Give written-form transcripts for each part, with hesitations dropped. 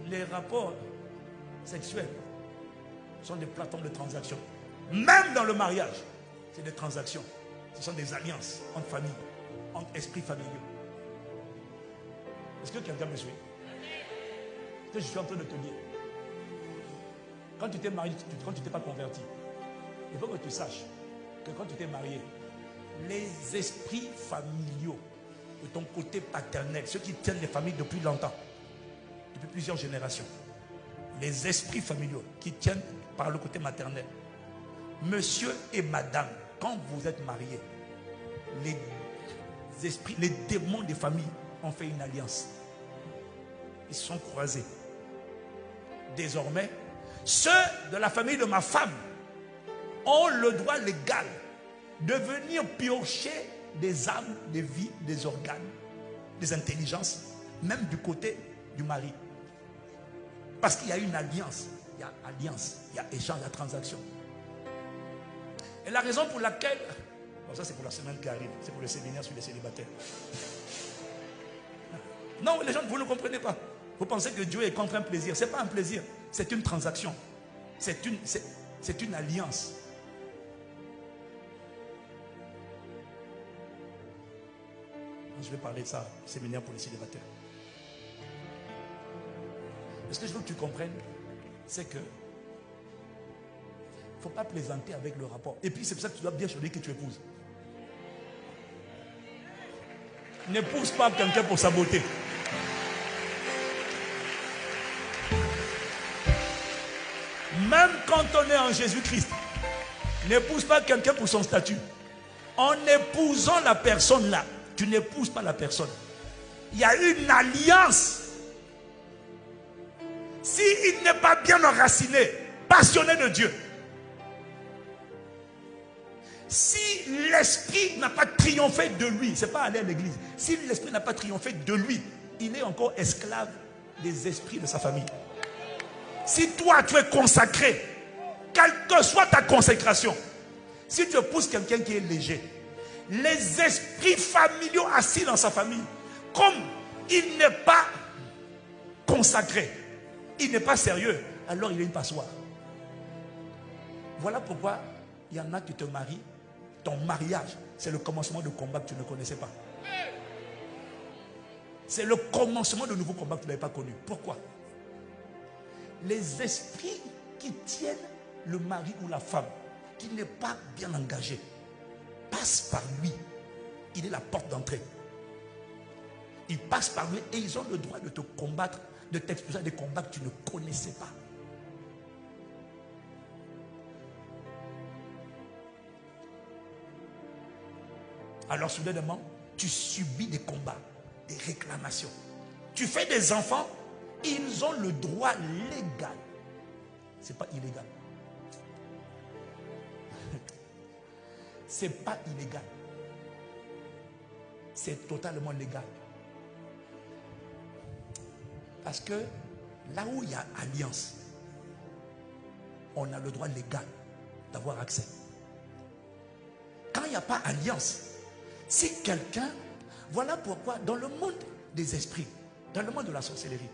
les rapports sexuels sont des plateformes de transactions. Même dans le mariage, c'est des transactions. Ce sont des alliances entre familles, entre esprits familiaux. Est-ce que quelqu'un me suit? Ce que je suis en train de te dire. Quand tu t'es marié, quand tu t'es pas converti, il faut que tu saches que quand tu t'es marié, les esprits familiaux de ton côté paternel, ceux qui tiennent les familles depuis longtemps, depuis plusieurs générations, les esprits familiaux qui tiennent par le côté maternel, monsieur et madame, quand vous êtes mariés, les esprits, les démons des familles ont fait une alliance. Ils se sont croisés. Désormais, ceux de la famille de ma femme ont le droit légal de venir piocher des âmes, des vies, des organes, des intelligences, même du côté du mari. Parce qu'il y a une alliance. Il y a alliance, il y a échange, il y a transaction. Et la raison pour laquelle, bon, ça c'est pour la semaine qui arrive, c'est pour le séminaire sur les célibataires. Non, les gens, vous ne comprenez pas. Vous pensez que Dieu est contre un plaisir. Ce n'est pas un plaisir, c'est une transaction. C'est une alliance. Je vais parler de ça, séminaire pour les célibataires. Mais ce que je veux que tu comprennes, c'est que il ne faut pas plaisanter avec le rapport. Et puis c'est pour ça que tu dois bien choisir que tu épouses. N'épouse pas quelqu'un pour sa beauté. Même quand on est en Jésus-Christ, n'épouse pas quelqu'un pour son statut. En épousant la personne là, tu n'épouses pas la personne. Il y a une alliance. S'il n'est pas bien enraciné, passionné de Dieu, si l'esprit n'a pas triomphé de lui, c'est pas aller à l'église, si l'esprit n'a pas triomphé de lui, il est encore esclave des esprits de sa famille. Si toi tu es consacré, quelle que soit ta consécration, si tu épouses quelqu'un qui est léger, les esprits familiaux assis dans sa famille, comme il n'est pas consacré, il n'est pas sérieux, alors il est une passoire. Voilà pourquoi il y en a qui te marient. Ton mariage, c'est le commencement de combat que tu ne connaissais pas. C'est le commencement de nouveaux combats que tu n'avais pas connu. Pourquoi? Les esprits qui tiennent le mari ou la femme, qui n'est pas bien engagé, passent par lui. Il est la porte d'entrée. Ils passent par lui et ils ont le droit de te combattre, de t'exposer à des combats que tu ne connaissais pas. Alors soudainement, tu subis des combats, des réclamations. Tu fais des enfants, ils ont le droit légal. Ce n'est pas illégal. Ce n'est pas illégal. C'est totalement légal. Parce que là où il y a alliance, on a le droit légal d'avoir accès. Quand il n'y a pas alliance, si quelqu'un, voilà pourquoi dans le monde des esprits, dans le monde de la sorcellerie,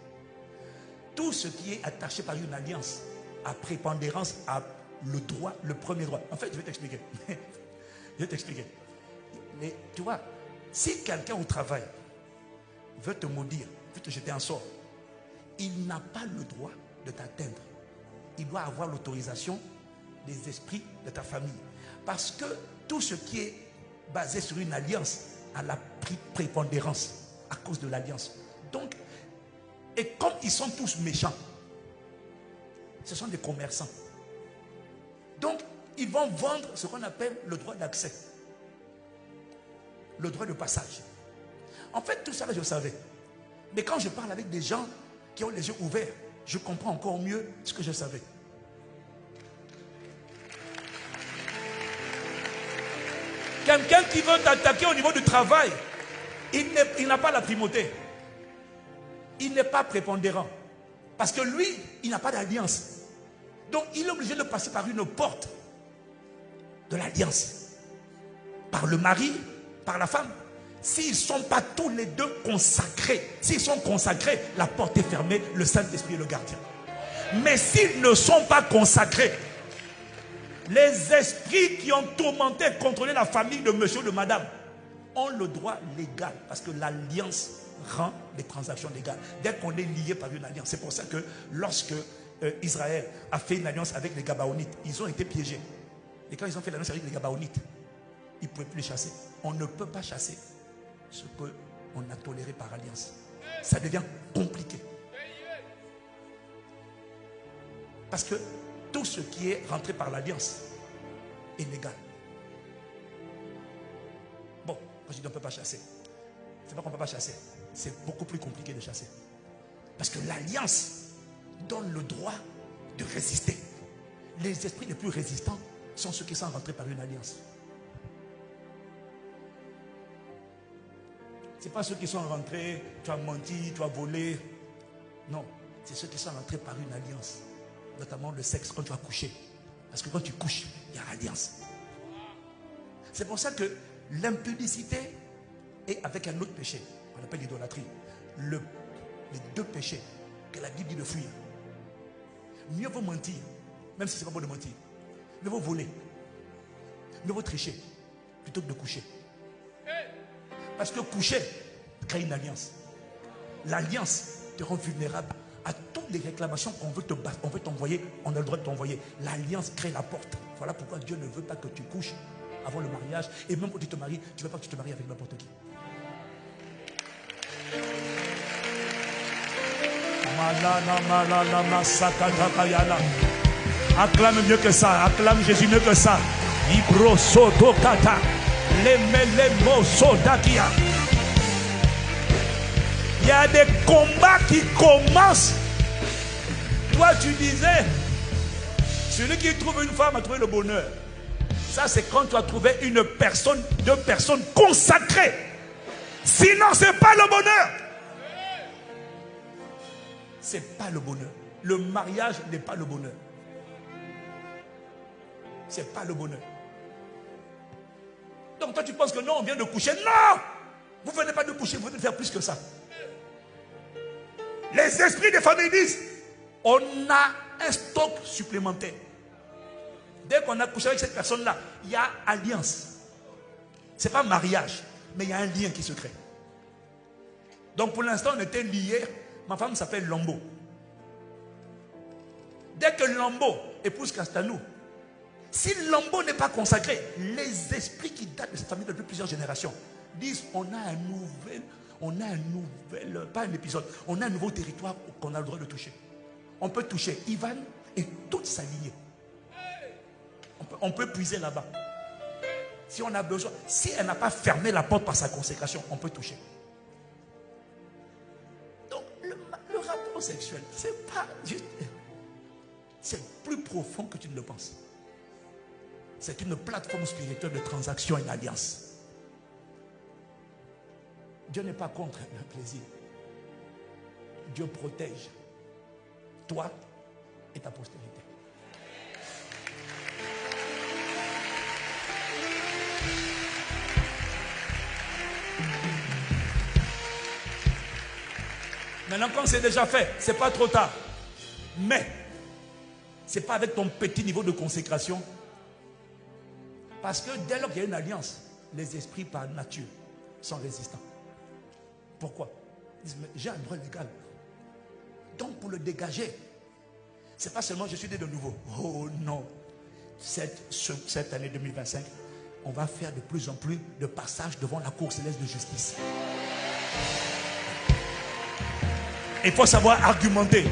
tout ce qui est attaché par une alliance à prépondérance a le droit, le premier droit. En fait, je vais t'expliquer. Je vais t'expliquer. Tu vois, si quelqu'un au travail veut te maudire, veut te jeter un sort, il n'a pas le droit de t'atteindre. Il doit avoir l'autorisation des esprits de ta famille. Parce que tout ce qui est basé sur une alliance a la prépondérance à cause de l'alliance. Donc, et comme ils sont tous méchants, ce sont des commerçants. Donc, ils vont vendre ce qu'on appelle le droit d'accès. Le droit de passage. En fait, tout ça, là, je savais. Mais quand je parle avec des gens qui ont les yeux ouverts, je comprends encore mieux ce que je savais. Quelqu'un qui veut t'attaquer au niveau du travail, il n'a pas la primauté. Il n'est pas prépondérant. Parce que lui, il n'a pas d'alliance. Donc, il est obligé de passer par une porte de l'alliance. Par le mari, par la femme. s'ils ne sont pas tous les deux consacrés, s'ils sont consacrés, la porte est fermée, le Saint-Esprit est le gardien. Mais s'ils ne sont pas consacrés, les esprits qui ont tourmenté, contrôlé la famille de monsieur ou de madame ont le droit légal, parce que l'alliance rend les transactions légales. Dès qu'on est lié par une alliance, c'est pour ça que lorsque Israël a fait une alliance avec les Gabaonites, ils ont été piégés. Et quand ils ont fait l'alliance avec les Gabaonites, ils ne pouvaient plus les chasser. On ne peut pas chasser ce qu'on a toléré par alliance. Ça devient compliqué. Parce que tout ce qui est rentré par l'alliance est légal. Bon, quand je dis on ne peut pas chasser, c'est pas qu'on ne peut pas chasser. C'est beaucoup plus compliqué de chasser. Parce que l'alliance donne le droit de résister. Les esprits les plus résistants sont ceux qui sont rentrés par une alliance. Ce n'est pas ceux qui sont rentrés, tu as menti, tu as volé. Non, c'est ceux qui sont rentrés par une alliance. Notamment le sexe, quand tu as couché. Parce que quand tu couches, il y a alliance. C'est pour ça que l'impudicité est avec un autre péché. On appelle l'idolâtrie. Les deux péchés que la Bible dit de fuir. Mieux vaut mentir, même si ce n'est pas bon de mentir. Mieux vaut voler. Mieux vaut tricher, plutôt que de coucher. Parce que coucher crée une alliance. L'alliance te rend vulnérable à toutes les réclamations qu'on veut t'envoyer. On a le droit de t'envoyer. L'alliance crée la porte. Voilà pourquoi Dieu ne veut pas que tu couches avant le mariage. Et même quand tu te maries, tu ne veux pas que tu te maries avec n'importe qui. Acclame mieux que ça. Acclame Jésus mieux que ça. Il y a des combats qui commencent. Toi tu disais, celui qui trouve une femme a trouvé le bonheur. Ça c'est quand tu as trouvé une personne, deux personnes consacrées. Sinon c'est pas le bonheur. C'est pas le bonheur. Le mariage n'est pas le bonheur. C'est pas le bonheur. Donc toi tu penses que non, on vient de coucher. Non! Vous ne venez pas de coucher, vous venez de faire plus que ça. Les esprits des familles disent, on a un stock supplémentaire. Dès qu'on a couché avec cette personne-là, il y a alliance. Ce n'est pas mariage, mais il y a un lien qui se crée. Donc pour l'instant, on était liés. Ma femme s'appelle Lambo. Dès que Lambo épouse Castanou, si Lambo n'est pas consacré, les esprits qui datent de cette famille depuis plusieurs générations disent, on a un nouvel, pas un épisode, on a un nouveau territoire qu'on a le droit de toucher. On peut toucher Ivan et toute sa lignée. On peut puiser là-bas. Si on a besoin, si elle n'a pas fermé la porte par sa consécration, on peut toucher. Donc le rapport sexuel, c'est pas juste, c'est plus profond que tu ne le penses. C'est une plateforme spirituelle de transaction et d'alliance. Dieu n'est pas contre le plaisir. Dieu protège toi et ta postérité. Maintenant, quand c'est déjà fait, c'est pas trop tard. Mais, c'est pas avec ton petit niveau de consécration. Parce que dès lors qu'il y a une alliance, les esprits par nature sont résistants. Pourquoi? Ils disent, mais j'ai un droit légal. Donc pour le dégager, c'est pas seulement je suis né de nouveau. Oh non. Cette année 2025, on va faire de plus en plus de passages devant la cour céleste de justice. Il faut savoir argumenter.